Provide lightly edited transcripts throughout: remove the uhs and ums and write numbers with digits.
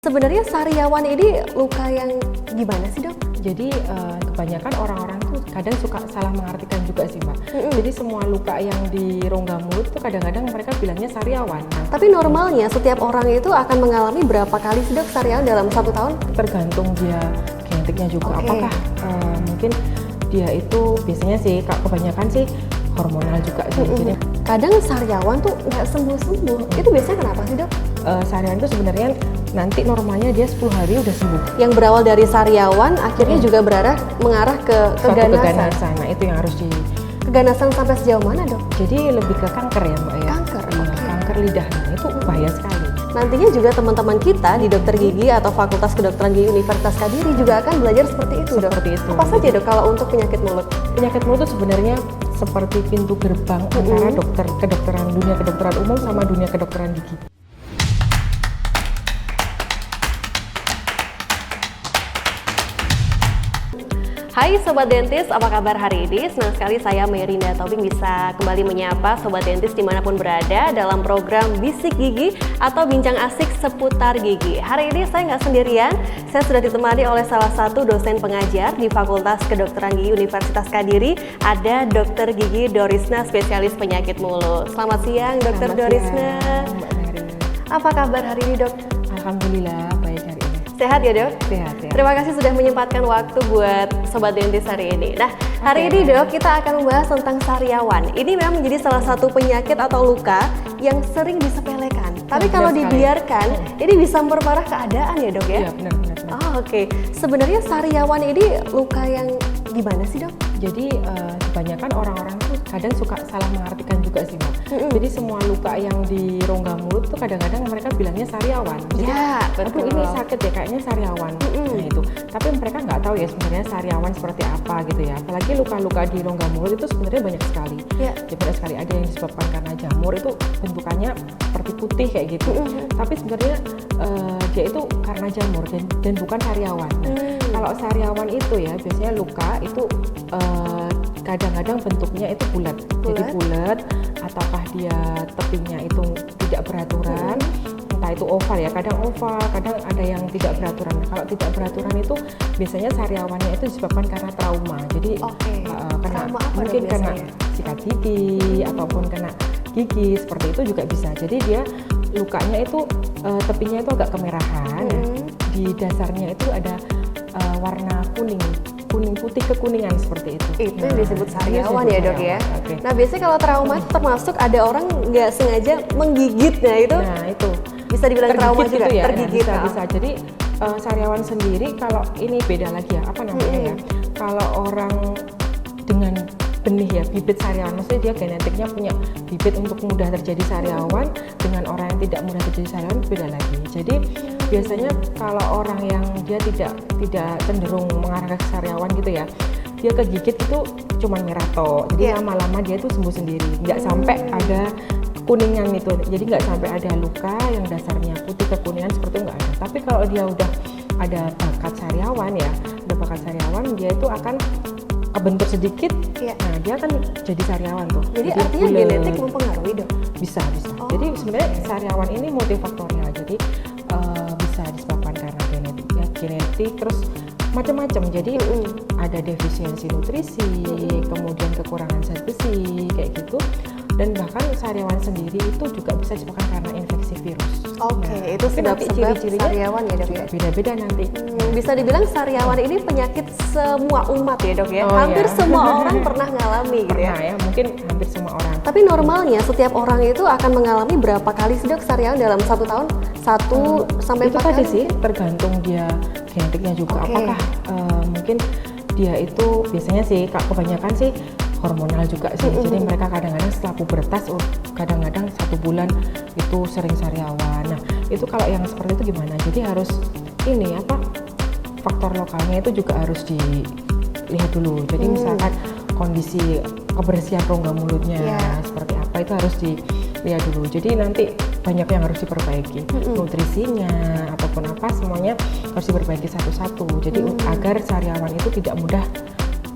Sebenarnya sariawan ini luka yang gimana sih, Dok? Jadi kebanyakan orang-orang tuh kadang suka salah mengartikan juga sih, Mbak. Jadi semua luka yang di rongga mulut itu kadang-kadang mereka bilangnya sariawan. Tapi normalnya setiap orang itu akan mengalami berapa kali sih, Dok, sariawan dalam 1 tahun? Tergantung dia genetiknya juga. Apakah mungkin dia itu biasanya sih kebanyakan sih hormonal juga sih. Jadi kadang sariawan tuh nggak sembuh-sembuh. Itu biasanya kenapa sih, Dok? Sariawan itu sebenarnya nanti normalnya dia 10 hari udah sembuh. Yang berawal dari sariawan akhirnya juga mengarah ke keganasan. Nah, itu yang harus keganasan sampai sejauh mana, Dok? Jadi lebih ke kanker ya, Mbak ya. Kanker, kanker lidah. Nah, itu bahaya sekali. Nantinya juga teman-teman kita di dokter gigi atau Fakultas Kedokteran Gigi Universitas Kadiri juga akan belajar seperti itu, Dok. Seperti itu. Apa saja, Dok, kalau untuk penyakit mulut? Penyakit mulut itu sebenarnya seperti pintu gerbang antara dunia kedokteran umum sama dunia kedokteran gigi. Hai Sobat Dentis, apa kabar hari ini? Senang sekali saya Merinda Tobing bisa kembali menyapa Sobat Dentis dimanapun berada dalam program Bisik Gigi atau Bincang Asik seputar gigi. Hari ini saya nggak sendirian, saya sudah ditemani oleh salah satu dosen pengajar di Fakultas Kedokteran Gigi Universitas Kadiri, ada Dr. Gigi Dorisna, spesialis penyakit mulut. Selamat siang Dr. Dorisna. Mbak Nari. Apa kabar hari ini, Dok? Alhamdulillah baik hari ini. Sehat ya, Dok? Sehat. Terima kasih sudah menyempatkan waktu buat Sobat Dentis hari ini. Nah, hari ini, Dok, kita akan membahas tentang sariawan. Ini memang menjadi salah satu penyakit atau luka yang sering disepelekan. Tapi kalau dibiarkan, ini bisa memperparah keadaan ya, Dok ya? Iya, benar. Oke. Sebenarnya sariawan ini luka yang gimana sih, Dok? Jadi kebanyakan orang-orang tuh kadang suka salah mengartikan juga sih, Mbak. Jadi semua luka yang di rongga mulut tuh kadang-kadang mereka bilangnya sariawan. Jadi, ya, betul. aduh ini sakit ya, kayaknya sariawan. Nah itu. Tapi mereka nggak tahu ya sebenarnya sariawan seperti apa gitu ya. Apalagi luka-luka di rongga mulut itu sebenarnya banyak sekali. Ya. Banyak sekali. Ada yang disebabkan karena jamur, itu bentukannya seperti putih kayak gitu. Tapi sebenarnya dia itu karena jamur dan bukan sariawan. Nah, kalau sariawan itu ya biasanya luka itu kadang-kadang bentuknya itu bulat. Jadi bulat, ataukah dia tepinya itu tidak beraturan, entah itu oval ya, kadang oval, kadang ada yang tidak beraturan. Kalau tidak beraturan itu biasanya sariawannya itu disebabkan karena trauma. Jadi kena mungkin kena sikat gigi ataupun kena gigi, seperti itu juga bisa. Jadi dia lukanya itu tepinya itu agak kemerahan. Di dasarnya itu ada warna kuning putih kekuningan seperti itu. Itu yang disebut sariawan ya, Dok ya. Nah, biasanya kalau trauma itu termasuk ada orang nggak sengaja menggigitnya itu. Nah, itu bisa dibilang trauma juga, gitu ya. tergigit. Nah, bisa. Jadi sariawan sendiri kalau ini beda lagi ya, apa namanya ya? Kalau orang dengan benih ya, bibit sariawan, maksudnya dia genetiknya punya bibit untuk mudah terjadi sariawan, dengan orang yang tidak mudah terjadi sariawan beda lagi. Jadi biasanya kalau orang yang dia tidak cenderung mengarah ke sariawan gitu ya, dia kegigit itu cuman merah toh. Jadi lama-lama dia itu sembuh sendiri, nggak sampai ada kuningan itu. Jadi nggak sampai ada luka yang dasarnya putih kekuningan seperti itu, nggak ada. Tapi kalau dia udah ada bakat sariawan ya, dia itu akan kebentuk sedikit, nah dia akan jadi sariawan tuh. Jadi artinya genetik mempengaruhi, Dok? Bisa. Jadi sebenarnya sariawan ini multifaktorial. Jadi bisa disebabkan karena genetik, terus macam-macam. Jadi ada defisiensi nutrisi, kemudian kekurangan zat besi kayak gitu. Dan bahkan sariawan sendiri itu juga bisa disebabkan karena infeksi virus. Itu sebab-sebab sariawan ya, Dok ya? Beda-beda nanti. Bisa dibilang sariawan ini penyakit semua umat ya, Dok ya? Hampir semua orang pernah ngalami gitu ya? Ya, mungkin hampir semua orang. Tapi normalnya setiap orang itu akan mengalami berapa kali sih, Dok, sariawan dalam 1 tahun? 1 sampai 4 kali? Itu tadi sih, tergantung dia genetiknya juga. Apakah mungkin dia itu biasanya sih, kebanyakan sih hormonal juga sih. Jadi mereka kadang-kadang setelah pubertas, kadang-kadang 1 bulan itu sering sariawan. Nah, itu kalau yang seperti itu gimana? Jadi harus faktor lokalnya itu juga harus dilihat dulu. Jadi misalkan kondisi kebersihan rongga mulutnya seperti apa, itu harus dilihat dulu. Jadi nanti banyak yang harus diperbaiki, nutrisinya ataupun apa, semuanya harus diperbaiki satu-satu. Jadi agar sariawan itu tidak mudah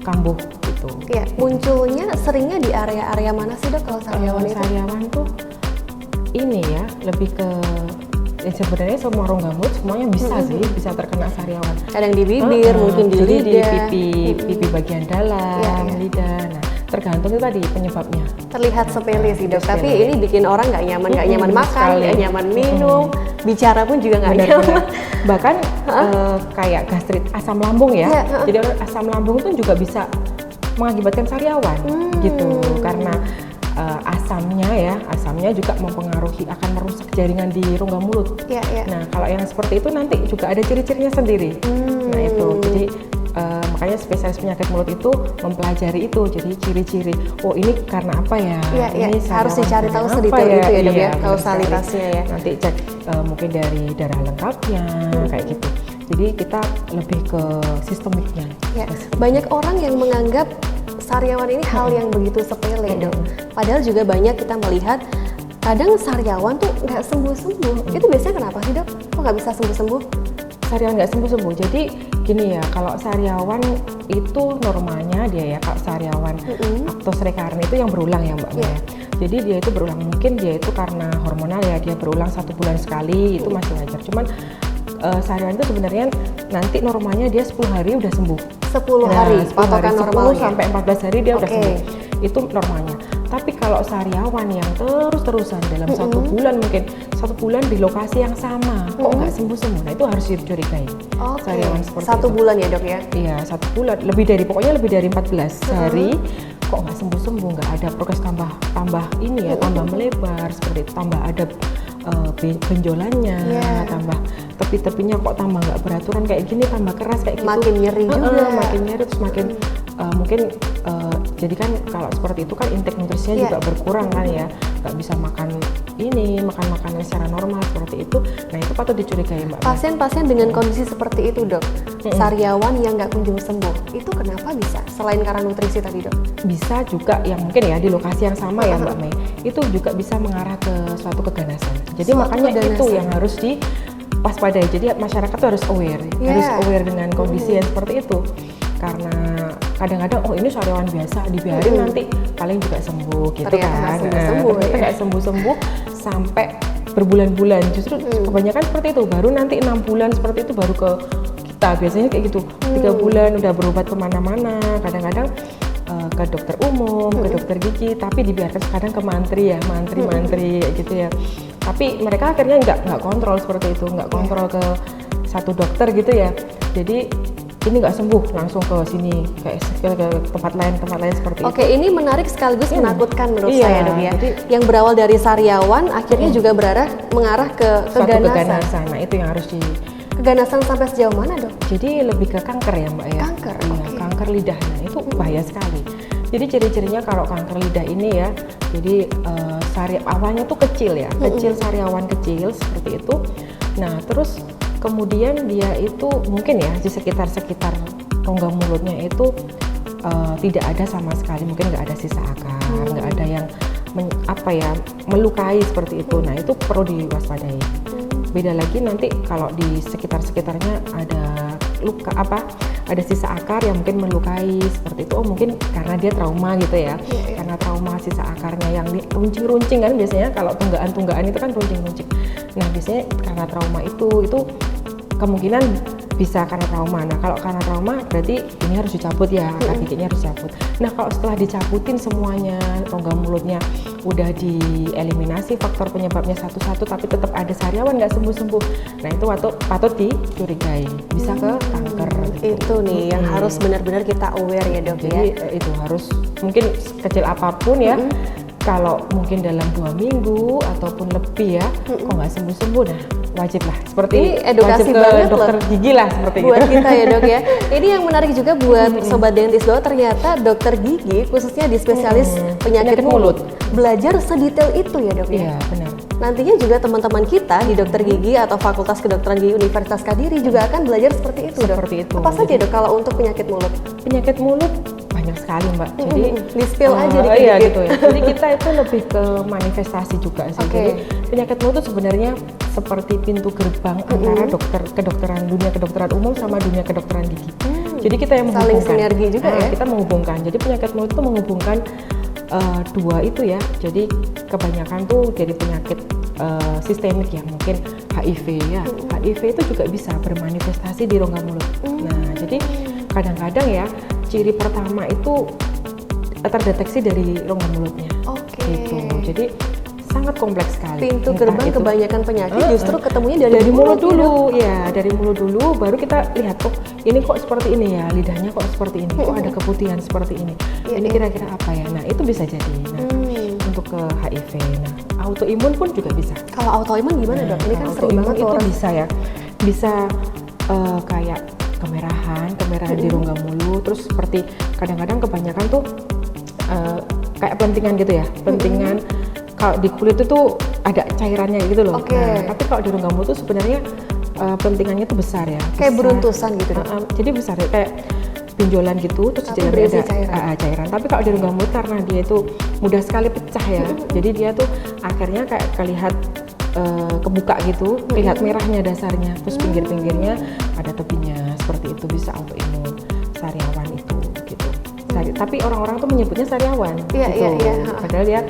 kambuh gitu. Ya, munculnya seringnya di area-area mana sih, Dok, kalau sariawan itu? Sariawan tuh ini ya, lebih ke sebenarnya semua rongga mulut semuanya bisa sih, bisa terkena sariawan. Kadang di bibir, mungkin di jadi lidah, di pipi bagian dalam, lidah. Nah, tergantung itu tadi penyebabnya. Terlihat sepele sih dok, Sepele. tapi ini bikin orang nggak nyaman makan, sekali. nggak nyaman minum, bicara pun juga nggak nyaman. Benar-benar. Bahkan kayak gastrit asam lambung ya. Jadi asam lambung itu juga bisa mengakibatkan sariawan gitu, karena asamnya juga mempengaruhi, akan merusak jaringan di rongga mulut. Nah, kalau yang seperti itu nanti juga ada ciri-cirinya sendiri. Nah itu, jadi makanya spesialis penyakit mulut itu mempelajari itu, jadi ciri-ciri. Oh ini karena apa ya? Ini harus dicari tahu apa sedetail itu ya dok ya, benar kausalitasnya sekali. ya. Nanti cek mungkin dari darah lengkapnya kayak gitu. Jadi kita lebih ke sistemiknya. Banyak orang yang menganggap sariawan ini hal yang begitu sepele dok. Padahal juga banyak kita melihat kadang sariawan tuh nggak sembuh-sembuh. Itu biasanya kenapa sih dok? Kok nggak bisa sembuh-sembuh? Sariawan nggak sembuh-sembuh. Jadi gini ya, kalau sariawan itu normalnya dia ya, kalau sariawan aktos recurrent itu yang berulang ya Mbak Maya. Jadi dia itu berulang, mungkin dia itu karena hormonal ya, dia berulang 1 bulan sekali, itu masih wajar. Cuman sariawan itu sebenarnya nanti normalnya dia 10 hari udah sembuh. 10 hari, patokan normalnya. 10 sampai 14 hari dia udah sembuh. Itu normalnya. Tapi kalau sariawan yang terus-terusan dalam 1 bulan, mungkin 1 bulan di lokasi yang sama, kok nggak sembuh-sembuh, nah itu harus dicurigai. Sariawan seperti 1 bulan ya dok ya? Iya, 1 bulan, pokoknya lebih dari 14 hari, kok nggak sembuh-sembuh, nggak ada progres tambah ini ya, tambah melebar seperti itu, tambah ada benjolannya, tambah tepi-tepinya kok tambah nggak beraturan kayak gini, tambah keras kayak gitu. Makin nyeri juga. Makin nyeri, terus makin mungkin jadi kan kalau seperti itu kan intake nutrisinya juga berkurang kan ya, nggak bisa makan makanan secara normal seperti itu. Nah itu patut dicurigai Mbak. Pasien-pasien dengan kondisi seperti itu dok, sariawan yang nggak kunjung sembuh, itu kenapa bisa? Selain karena nutrisi tadi dok? Bisa juga yang mungkin ya di lokasi yang sama ya Mbak Mei, itu juga bisa mengarah ke suatu keganasan. Jadi makanya itu yang harus diwaspadai. Jadi masyarakat tuh harus aware dengan kondisi yang seperti itu. Karena kadang-kadang ini sariawan biasa, dibiarin nanti paling juga sembuh gitu. Ternyata ternyata nggak sembuh-sembuh sampai berbulan-bulan. Justru kebanyakan seperti itu, baru nanti 6 bulan seperti itu baru ke kita. Biasanya kayak gitu, 3 bulan udah berobat kemana-mana, kadang-kadang ke dokter umum, ke dokter gigi, tapi dibiarkan kadang ke mantri gitu ya. Tapi mereka akhirnya nggak kontrol seperti itu, nggak kontrol ke satu dokter gitu ya. Jadi ini nggak sembuh, langsung ke sini, ke tempat lain seperti itu. Oke, ini menarik sekaligus menakutkan menurut Iya, saya dok ya. jadi, yang berawal dari sariawan akhirnya juga mengarah ke keganasan. Nah itu yang harus Keganasan sampai sejauh mana dok? Jadi lebih ke kanker ya Mbak ya. Kanker, kanker lidah. Nah itu bahaya sekali. Jadi ciri-cirinya kalau kanker lidah ini ya, jadi awalnya tuh kecil ya, sariawan kecil seperti itu. Nah terus kemudian dia itu mungkin ya di sekitar rongga mulutnya itu tidak ada sama sekali, mungkin nggak ada sisa akar, nggak ada yang melukai seperti itu. Nah itu perlu diwaspadai. Beda lagi nanti kalau di sekitarnya ada luka ada sisa akar yang mungkin melukai seperti itu. Mungkin karena dia trauma gitu ya. Karena trauma sisa akarnya yang runcing-runcing kan biasanya, kalau tunggaan itu kan runcing-runcing. Nah biasanya karena trauma itu kemungkinan bisa karena trauma. Nah kalau karena trauma berarti ini harus dicabut ya, akar giginya harus dicabut. Nah kalau setelah dicabutin semuanya, rongga mulutnya udah dieliminasi faktor penyebabnya satu-satu, tapi tetap ada sariawan nggak sembuh-sembuh, nah itu patut dicurigai, bisa ke kanker. Itu nih yang harus benar-benar kita aware ya dok. Jadi itu harus mungkin kecil apapun ya. Kalau mungkin dalam 2 minggu ataupun lebih ya, kok nggak sembuh-sembuh, nah wajib lah seperti ini edukasi wajib ke banget dokter gigi lah seperti buat gitu. kita ya dok ya. Ini yang menarik juga buat sobat dentis bahwa ternyata dokter gigi khususnya di spesialis penyakit mulut belajar sedetail itu ya dok ya. Iya benar. Nantinya juga teman-teman kita di dokter gigi atau Fakultas Kedokteran Gigi Universitas Kadiri juga akan belajar seperti itu dok. Seperti itu. Apa saja dok kalau untuk penyakit mulut? Penyakit mulut banyak sekali Mbak. Jadi di-spill aja dikit-dikit. Iya gitu ya. Jadi kita itu lebih ke manifestasi juga sih. Jadi penyakit mulut itu sebenarnya seperti pintu gerbang antara dunia kedokteran umum sama dunia kedokteran gigi. Jadi kita yang menghubungkan. Saling sinergi juga ya. Kita menghubungkan. Jadi penyakit mulut itu menghubungkan dua itu ya. Jadi kebanyakan tuh jadi penyakit sistemik ya, mungkin HIV ya. HIV itu juga bisa bermanifestasi di rongga mulut. Nah, jadi kadang-kadang ya ciri pertama itu terdeteksi dari rongga mulutnya. Gitu. Jadi sangat kompleks sekali. Pintu gerbang kebanyakan penyakit justru ketemunya dari mulut dulu. Ya, dari mulut dulu baru kita lihat, oh ini kok seperti ini ya, lidahnya kok seperti ini, kok ada keputihan seperti ini. Ini kira-kira apa ya? Nah, itu bisa jadi. Nah, untuk ke HIV. Nah, autoimun pun juga bisa. Kalau autoimun gimana, Dok? Ini kan sering banget itu orang bisa ya. Bisa kayak kemerahan di rongga mulut, terus seperti kadang-kadang kebanyakan tuh kayak pentingan gitu ya. Pentingan kalau di kulit itu ada cairannya gitu loh. Nah, tapi kalau di rongga mulut tuh sebenarnya pentingannya tuh besar ya. Kayak beruntusan gitu, Dok. Jadi besar ya, kayak benjolan gitu, terus di dalamnya ada cairan. Tapi kalau di rongga mulut karena dia itu mudah sekali pecah ya, jadi dia tuh akhirnya kayak kelihatan kebuka gitu, lihat merahnya dasarnya, terus pinggir-pinggirnya ada tepinya, seperti itu. Bisa autoimun, sariawan itu gitu. Tapi orang-orang tuh menyebutnya sariawan gitu. Padahal dia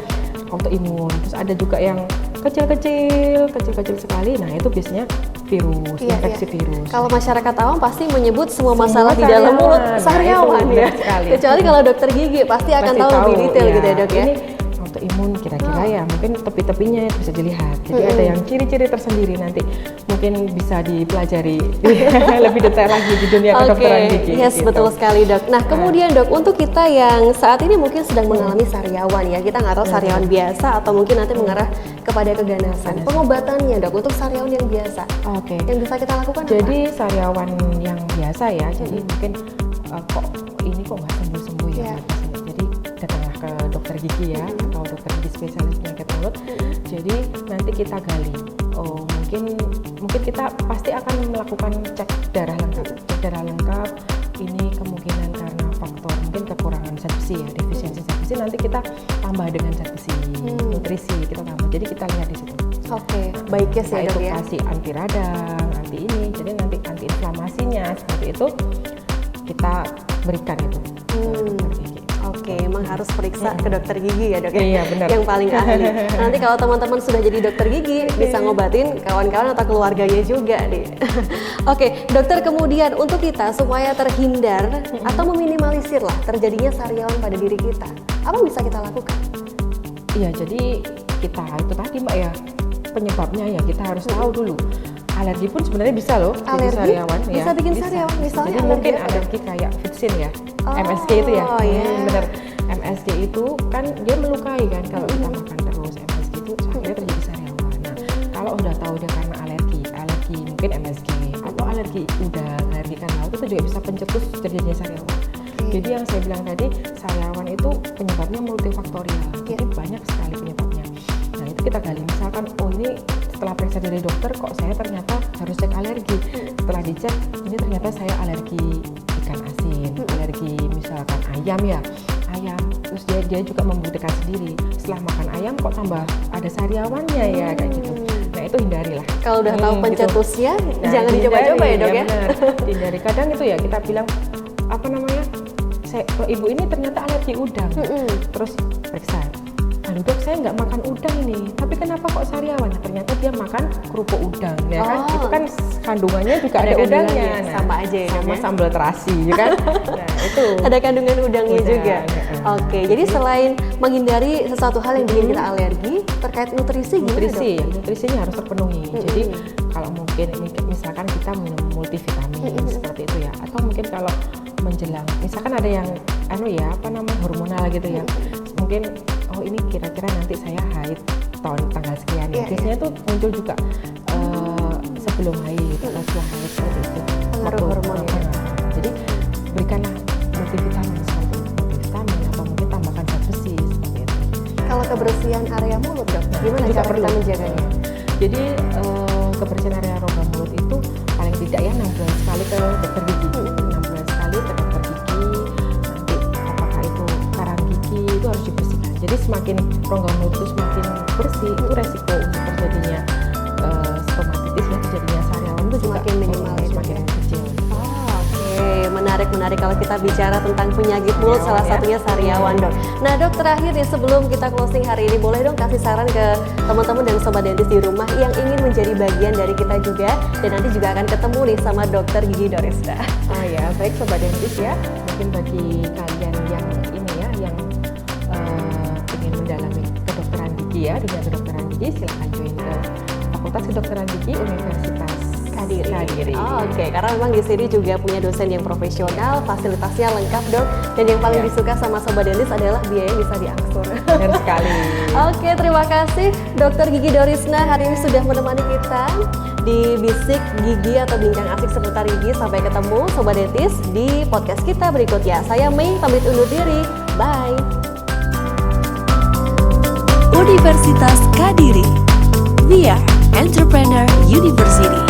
autoimun. Terus ada juga yang kecil-kecil sekali. Nah, itu biasanya virus, infeksi virus. Kalau masyarakat awam pasti menyebut semua masalah di dalam mulut sariawan ya. Kecuali kalau dokter gigi pasti akan tahu lebih detail gitu ya, Dok ya. Ini autoimun kira-kira ya, mungkin tepi-tepinya bisa dilihat. Jadi ada yang ciri-ciri tersendiri, nanti mungkin bisa dipelajari lebih detail lagi di dunia kedokteran gigi. Yes, gitu. Betul sekali, Dok. Nah, kemudian Dok, untuk kita yang saat ini mungkin sedang mengalami sariawan ya, kita nggak tahu sariawan biasa atau mungkin nanti mengarah kepada keganasan. Pengobatannya, Dok, untuk sariawan yang biasa. Yang bisa kita lakukan jadi apa? sariawan yang biasa ya, jadi mungkin kok nggak sembuh-sembuh ya. Jadi datanglah ke dokter gigi ya, atau dokter gigi spesialis penyakit mulut. Jadi nanti kita gali. Mungkin kita pasti akan melakukan cek darah lengkap. Ini kemungkinan karena faktor mungkin kekurangan zat besi ya, defisiensi zat besi. Nanti kita tambah dengan zat besi, nutrisi kita tambah. Jadi kita lihat di situ. Baiknya sih, Dok ya. Kasih anti radang, anti ini. Jadi nanti anti inflamasinya seperti itu kita berikan itu. Emang harus periksa ke dokter gigi ya, Dok ya? Iya, benar. Yang paling ahli. Nanti kalau teman-teman sudah jadi dokter gigi, bisa ngobatin kawan-kawan atau keluarganya juga nih. Dokter, kemudian untuk kita supaya terhindar atau meminimalisir lah terjadinya sariawan pada diri kita, apa bisa kita lakukan? Iya, jadi kita itu tadi Mbak ya, penyebabnya ya kita harus tahu dulu. Alergi pun sebenarnya bisa loh bikin sariawan. Bisa bikin sariawan, misalnya jadi mungkin alergi kayak vitsin ya, MSG itu ya. Bener, MSG itu kan dia melukai kan kalau kita makan terus. MSG itu akhirnya terjadi sariawan. Nah, kalau udah tahu dia karena alergi mungkin MSG atau alergi udang, alergi ikan laut, itu juga bisa pencetus terjadinya sariawan. Jadi yang saya bilang tadi, sariawan itu penyebabnya multifaktorial. Jadi banyak sekali penyebabnya. Nah, itu kita gali. Misalkan, ini setelah periksa dari dokter kok saya ternyata harus cek alergi. Setelah dicek, ini ternyata saya alergi ikan asin, alergi misalkan ayam. Terus dia juga membuktikan sendiri, setelah makan ayam kok tambah ada sariawannya ya, kayak gitu. Nah, itu hindarilah. Kalau udah tahu pencetusnya, jangan dicoba-coba ya, Dok ya. Hindari. Kadang itu ya kita bilang ibu ini ternyata alergi udang. Terus periksa, Dok, saya nggak makan udang ini, tapi kenapa kok sariawan? Ternyata dia makan kerupuk udang, ya kan? Itu kan kandungannya juga ada udangnya. Nah, sama aja ya, sama sambal terasi, ya kan? Nah, itu ada kandungan udangnya juga. Jadi selain menghindari sesuatu hal yang bikin kita alergi, terkait nutrisi gimana, Dok? Nutrisinya harus terpenuhi. Jadi kalau mungkin misalkan kita minum multivitamin seperti itu ya, atau mungkin kalau menjelang, misalkan ada yang hormonal gitu ya, mungkin ini kira-kira nanti saya haid tanggal sekian ya. Biasanya tuh muncul juga sebelum haid atau setelah haid seperti itu. Pengaruh hormon ya. Jadi berikanlah multivitamin seperti multivitamin atau mungkin tambahkan zat besi seperti itu. Kalau kebersihan area mulut, Dok, gimana cara kita menjaganya? Jadi kebersihan area rongga mulut itu paling tidak ya 6 bulan sekali ke dokter gigi. 6 bulan sekali ke dokter gigi. Nanti apakah itu karang gigi itu harus dibersihkan. Jadi semakin rongga mulut itu semakin bersih, itu resiko untuk terjadinya stomatitis ya, terjadinya sariawan itu semakin minimal, semakin kecil. Menarik menarik kalau kita bicara tentang penyakit mulut, salah satunya sariawan, Dok. Nah, Dok, terakhir nih sebelum kita closing hari ini, boleh dong kasih saran ke teman-teman dan sobat dentis di rumah yang ingin menjadi bagian dari kita juga, dan nanti juga akan ketemu nih sama Dokter Gigi Dorisna. Oh ya, baik sobat dentis ya. Mungkin bagi kalian yang ini ya, yang ingin mendalami kedokteran gigi ya, dunia kedokteran gigi, silahkan join ke Fakultas Kedokteran Gigi Universitas Kadiri. Oke, karena memang di sini juga punya dosen yang profesional, fasilitasnya lengkap, Dok. Dan yang paling disuka sama sobat dentis adalah biaya yang bisa diangsur. Benar sekali. Oke, terima kasih Dokter Gigi Dorisna hari ini sudah menemani kita di Bisik Gigi atau Bincang Asik seputar gigi. Sampai ketemu sobat dentis di podcast kita berikutnya. Saya Mei pamit undur diri. Bye. Universitas Kadiri, We are Entrepreneur University.